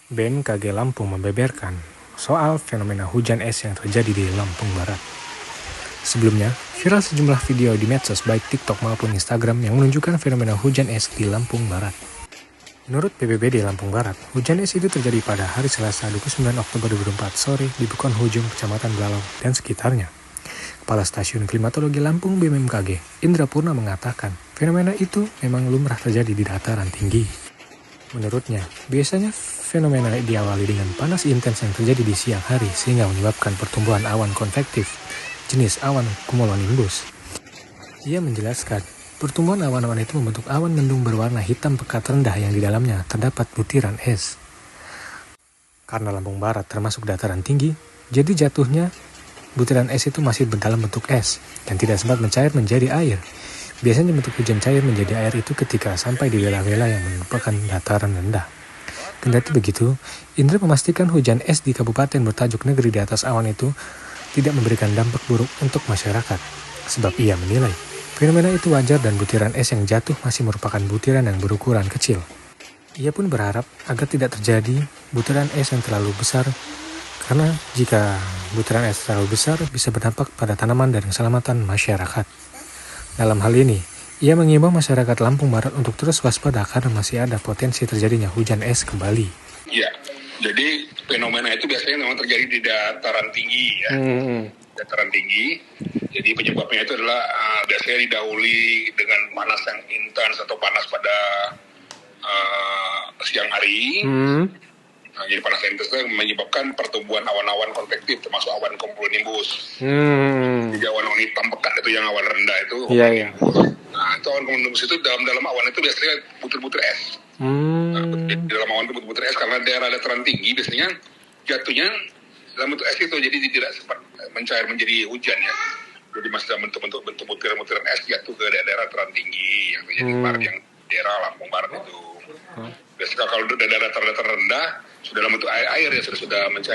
BMKG Lampung membeberkan soal fenomena hujan es yang terjadi di Lampung Barat. Sebelumnya, viral sejumlah video di medsos baik TikTok maupun Instagram yang menunjukkan fenomena hujan es di Lampung Barat. Menurut BPBD Lampung Barat, hujan es itu terjadi pada hari Selasa 29 Oktober 2024 sore di Bukon Hujung, Kecamatan Belalau, dan sekitarnya. Kepala Stasiun Klimatologi Lampung BMKG, Indra Purna mengatakan, fenomena itu memang lumrah terjadi di dataran tinggi. Menurutnya, biasanya fenomena diawali dengan panas intens yang terjadi di siang hari sehingga menyebabkan pertumbuhan awan konvektif jenis awan cumulonimbus. Ia menjelaskan, pertumbuhan awan-awan itu membentuk awan mendung berwarna hitam pekat rendah yang di dalamnya terdapat butiran es. Karena Lampung Barat termasuk dataran tinggi, jadi jatuhnya butiran es itu masih dalam bentuk es dan tidak sempat mencair menjadi air. Biasanya bentuk hujan cair menjadi air itu ketika sampai di wilayah-wilayah yang merupakan dataran rendah. Kendati begitu, Indra memastikan hujan es di kabupaten bertajuk Negeri di Atas Awan itu tidak memberikan dampak buruk untuk masyarakat. Sebab ia menilai, fenomena itu wajar dan butiran es yang jatuh masih merupakan butiran yang berukuran kecil. Ia pun berharap agar tidak terjadi butiran es yang terlalu besar, karena jika butiran es terlalu besar bisa berdampak pada tanaman dan keselamatan masyarakat. Dalam hal ini, ia mengimbau masyarakat Lampung Barat untuk terus waspada karena masih ada potensi terjadinya hujan es kembali. Ya, jadi fenomena itu biasanya memang terjadi di dataran tinggi ya. Dataran tinggi. Jadi penyebabnya itu adalah biasanya didahului dengan panas yang intens atau panas pada siang hari. Nah, jadi panas yang intens itu menyebabkan pertumbuhan awan-awan konvektif termasuk awan cumulonimbus. Jadi awan-awan hitam pekat itu yang awan rendah itu. Iya. Nah, itu awan cumulonimbus itu dalam awan itu biasanya butir-butir es. Nah, di dalam awan itu butir-butir es karena daerah dataran tinggi biasanya jatuhnya dalam bentuk es itu, jadi tidak sempat mencair menjadi hujan ya. Jadi masih dalam bentuk butiran es jatuh ke daerah dataran tinggi yang terjadi barat yang daerah Lampung Barat itu. Biasanya kalau daerah datar rendah sudah dalam bentuk air ya sudah mencair.